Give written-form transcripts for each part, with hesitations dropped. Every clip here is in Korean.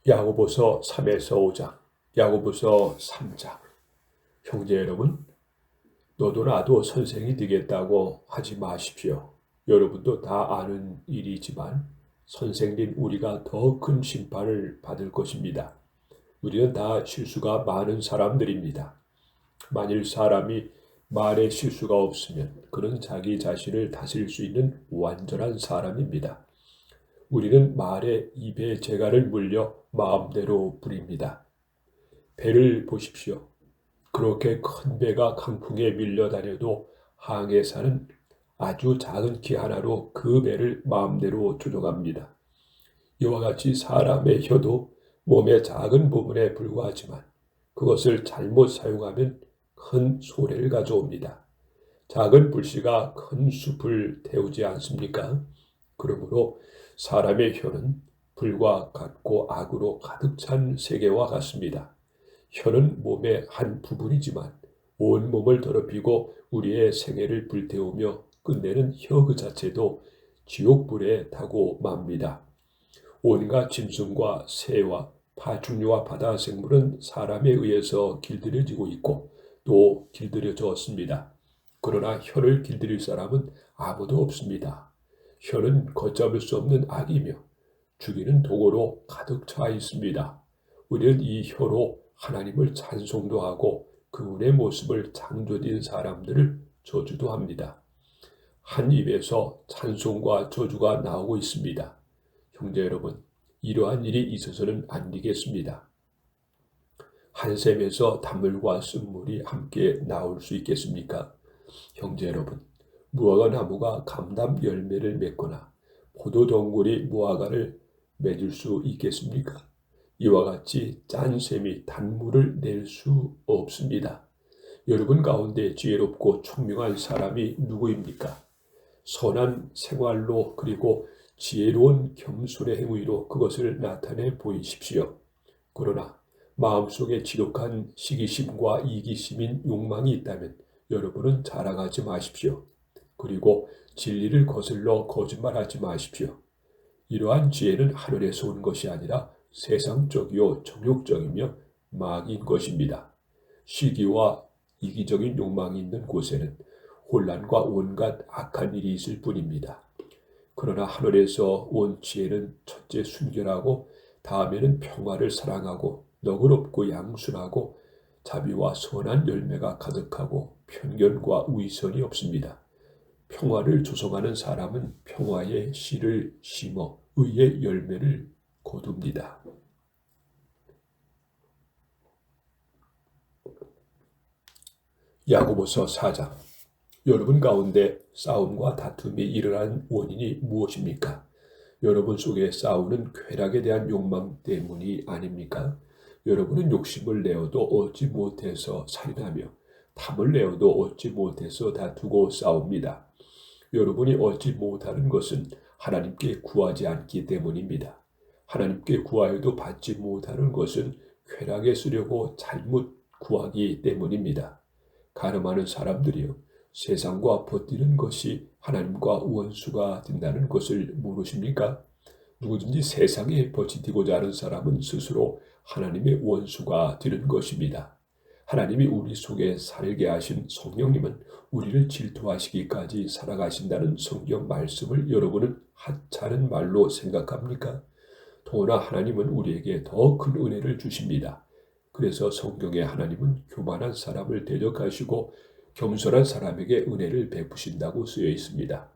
야고보서 3에서 5장, 야고보서 3장. 형제 여러분, 너도 나도 선생이 되겠다고 하지 마십시오. 여러분도 다 아는 일이지만 선생님 우리가 더 큰 심판을 받을 것입니다. 우리는 다 실수가 많은 사람들입니다. 만일 사람이 말에 실수가 없으면 그는 자기 자신을 다스릴 수 있는 완전한 사람입니다. 우리는 말에 입에 재갈을 물려 마음대로 부립니다. 배를 보십시오. 그렇게 큰 배가 강풍에 밀려다녀도 항해 사는 아주 작은 키 하나로 그 배를 마음대로 조종합니다. 이와 같이 사람의 혀도 몸의 작은 부분에 불과하지만 그것을 잘못 사용하면 큰 소래를 가져옵니다. 작은 불씨가 큰 숲을 태우지 않습니까? 그러므로 사람의 혀는 불과 같고 악으로 가득 찬 세계와 같습니다. 혀는 몸의 한 부분이지만 온 몸을 더럽히고 우리의 생애를 불태우며 끝내는 혀 그 자체도 지옥불에 타고 맙니다. 온갖 짐승과 새와 파충류와 바다 생물은 사람에 의해서 길들여지고 있고 또 길들여졌습니다. 그러나 혀를 길들일 사람은 아무도 없습니다. 혀는 걷잡을 수 없는 악이며 죽이는 도구로 가득 차 있습니다. 우리는 이 혀로 하나님을 찬송도 하고 그분의 모습을 창조된 사람들을 저주도 합니다. 한 입에서 찬송과 저주가 나오고 있습니다. 형제 여러분, 이러한 일이 있어서는 안 되겠습니다. 한 샘에서 단물과 쓴물이 함께 나올 수 있겠습니까? 형제 여러분, 무화과 나무가 감람 열매를 맺거나 포도 덩굴이 무화과를 맺을 수 있겠습니까? 이와 같이 짠 샘이 단물을 낼 수 없습니다. 여러분 가운데 지혜롭고 총명한 사람이 누구입니까? 선한 생활로 그리고 지혜로운 겸손의 행위로 그것을 나타내 보이십시오. 그러나 마음속에 지독한 시기심과 이기심인 욕망이 있다면 여러분은 자랑하지 마십시오. 그리고 진리를 거슬러 거짓말하지 마십시오. 이러한 지혜는 하늘에서 온 것이 아니라 세상적이요 정욕적이며 마귀인 것입니다. 시기와 이기적인 욕망이 있는 곳에는 혼란과 온갖 악한 일이 있을 뿐입니다. 그러나 하늘에서 온 지혜는 첫째 순결하고 다음에는 평화를 사랑하고 너그럽고 양순하고 자비와 선한 열매가 가득하고 편견과 위선이 없습니다. 평화를 조성하는 사람은 평화의 씨를 심어 의의 열매를 거둡니다. 야고보서 4장. 여러분 가운데 싸움과 다툼이 일어나는 원인이 무엇입니까? 여러분 속에 싸우는 쾌락에 대한 욕망 때문이 아닙니까? 여러분은 욕심을 내어도 얻지 못해서 살인하며 탐을 내어도 얻지 못해서 다투고 싸웁니다. 여러분이 얻지 못하는 것은 하나님께 구하지 않기 때문입니다. 하나님께 구하여도 받지 못하는 것은 쾌락에 쓰려고 잘못 구하기 때문입니다. 가늠하는 사람들이여, 세상과 버티는 것이 하나님과 원수가 된다는 것을 모르십니까? 누구든지 세상에 버티고자 하는 사람은 스스로 하나님의 원수가 되는 것입니다. 하나님이 우리 속에 살게 하신 성령님은 우리를 질투하시기까지 살아가신다는 성경 말씀을 여러분은 하찮은 말로 생각합니까? 더구나 하나님은 우리에게 더 큰 은혜를 주십니다. 그래서 성경에 하나님은 교만한 사람을 대적하시고 겸손한 사람에게 은혜를 베푸신다고 쓰여 있습니다.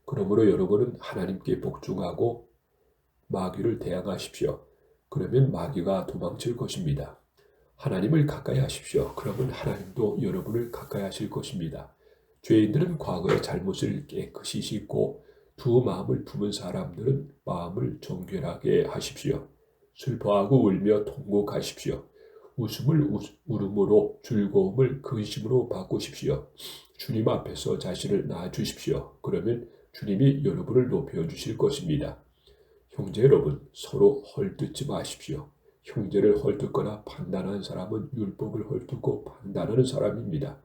그러므로 여러분은 하나님께 복종하고 마귀를 대항하십시오. 그러면 마귀가 도망칠 것입니다. 하나님을 가까이 하십시오. 그러면 하나님도 여러분을 가까이 하실 것입니다. 죄인들은 과거의 잘못을 깨끗이 씻고 두 마음을 품은 사람들은 마음을 정결하게 하십시오. 슬퍼하고 울며 통곡하십시오. 웃음을 울음으로 즐거움을 근심으로 바꾸십시오. 주님 앞에서 자신을 놔주십시오. 그러면 주님이 여러분을 높여주실 것입니다. 형제 여러분, 서로 헐뜯지 마십시오. 형제를 헐뜯거나 판단하는 사람은 율법을 헐뜯고 판단하는 사람입니다.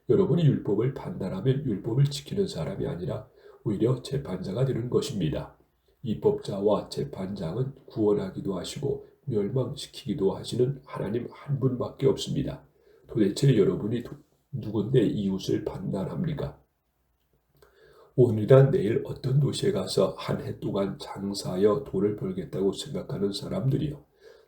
여러분이 율법을 판단하면 율법을 지키는 사람이 아니라 오히려 재판자가 되는 것입니다. 입법자와 재판장은 구원하기도 하시고 멸망시키기도 하시는 하나님 한 분밖에 없습니다. 도대체 여러분이 누군데 이웃을 판단합니까? 오늘이나 내일 어떤 도시에 가서 한 해 동안 장사하여 돈을 벌겠다고 생각하는 사람들이요.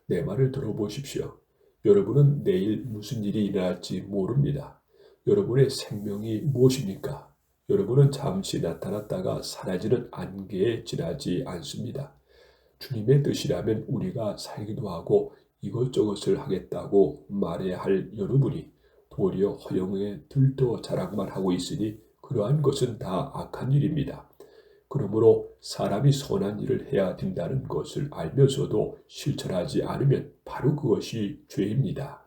내 말을 들어보십시오. 여러분은 내일 무슨 일이 일어날지 모릅니다. 여러분의 생명이 무엇입니까? 여러분은 잠시 나타났다가 사라지는 안개에 지나지 않습니다. 주님의 뜻이라면 우리가 살기도 하고 이것저것을 하겠다고 말해야 할 여러분이 도리어 허영에 들떠 자랑만 하고 있으니 그러한 것은 다 악한 일입니다. 그러므로 사람이 선한 일을 해야 된다는 것을 알면서도 실천하지 않으면 바로 그것이 죄입니다.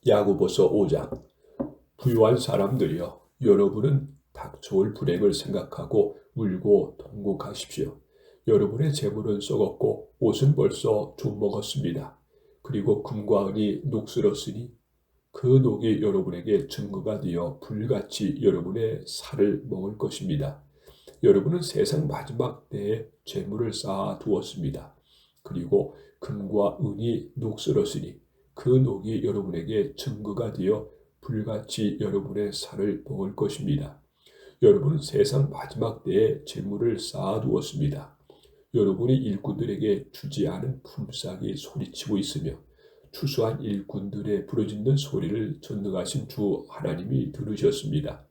야고보서 5장. 부유한 사람들이여, 여러분은 닥쳐올 불행을 생각하고 울고 통곡하십시오. 여러분의 재물은 썩었고 옷은 벌써 좀먹었습니다. 그리고 금과 은이 녹슬었으니 그 녹이 여러분에게 증거가 되어 불같이 여러분의 살을 먹을 것입니다. 여러분은 세상 마지막 때에 재물을 쌓아 두었습니다. 그리고 금과 은이 녹슬었으니 그 녹이 여러분에게 증거가 되어 불같이 여러분의 살을 먹을 것입니다. 여러분은 세상 마지막 때에 재물을 쌓아 두었습니다. 여러분이 일꾼들에게 주지 않은 품삯이 소리치고 있으며 추수한 일꾼들의 부르짖는 소리를 전능하신 주 하나님이 들으셨습니다.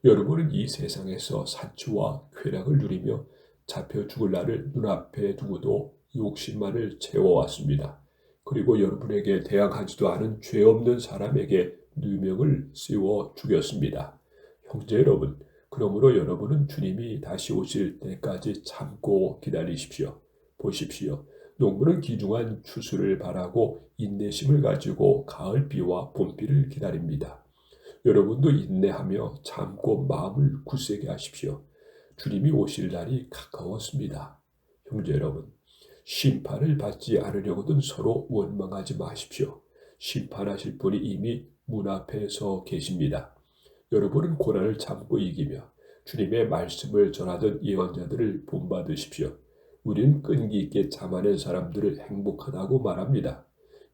여러분은 이 세상에서 산치와 쾌락을 누리며 잡혀 죽을 날을 눈앞에 두고도 욕심만을 채워왔습니다. 그리고 여러분에게 대항하지도 않은 죄 없는 사람에게 누명을 씌워 죽였습니다. 형제 여러분, 그러므로 여러분은 주님이 다시 오실 때까지 참고 기다리십시오. 보십시오. 농부는 귀중한 추수를 바라고 인내심을 가지고 가을비와 봄비를 기다립니다. 여러분도 인내하며 참고 마음을 굳세게 하십시오. 주님이 오실 날이 가까웠습니다. 형제 여러분, 심판을 받지 않으려거든 서로 원망하지 마십시오. 심판하실 분이 이미 문 앞에 서 계십니다. 여러분은 고난을 참고 이기며 주님의 말씀을 전하던 예언자들을 본받으십시오. 우리는 끈기 있게 참아낸 사람들을 행복하다고 말합니다.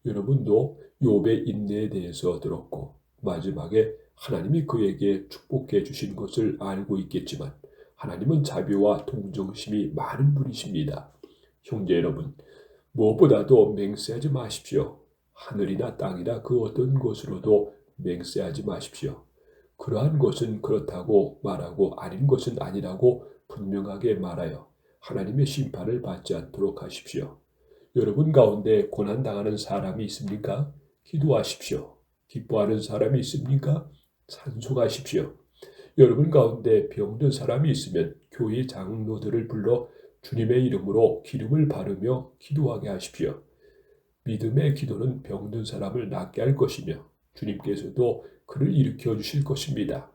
여러분도 욥의 인내에 대해서 들었고 마지막에 하나님이 그에게 축복해 주신 것을 알고 있겠지만 하나님은 자비와 동정심이 많은 분이십니다. 형제 여러분, 무엇보다도 맹세하지 마십시오. 하늘이나 땅이나 그 어떤 것으로도 맹세하지 마십시오. 그러한 것은 그렇다고 말하고 아닌 것은 아니라고 분명하게 말하여 하나님의 심판을 받지 않도록 하십시오. 여러분 가운데 고난당하는 사람이 있습니까? 기도하십시오. 기뻐하는 사람이 있습니까? 찬송하십시오. 여러분 가운데 병든 사람이 있으면 교회 장로들을 불러 주님의 이름으로 기름을 바르며 기도하게 하십시오. 믿음의 기도는 병든 사람을 낫게 할 것이며 주님께서도 그를 일으켜 주실 것입니다.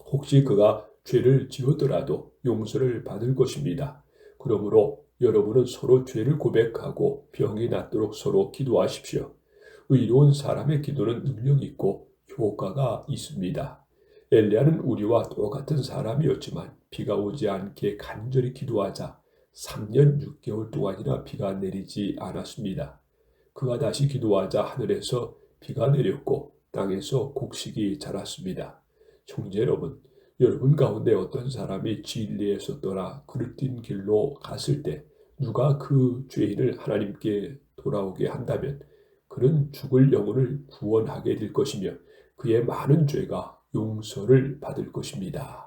혹시 그가 죄를 지었더라도 용서를 받을 것입니다. 그러므로 여러분은 서로 죄를 고백하고 병이 낫도록 서로 기도하십시오. 의로운 사람의 기도는 능력이 있고 효과가 있습니다. 엘리야는 우리와 똑같은 사람이었지만 비가 오지 않게 간절히 기도하자 3년 6개월 동안이나 비가 내리지 않았습니다. 그가 다시 기도하자 하늘에서 비가 내렸고 땅에서 곡식이 자랐습니다. 형제 여러분, 여러분 가운데 어떤 사람이 진리에서 떠나 그릇된 길로 갔을 때 누가 그 죄인을 하나님께 돌아오게 한다면 그는 죽을 영혼을 구원하게 될 것이며 그의 많은 죄가 용서를 받을 것입니다.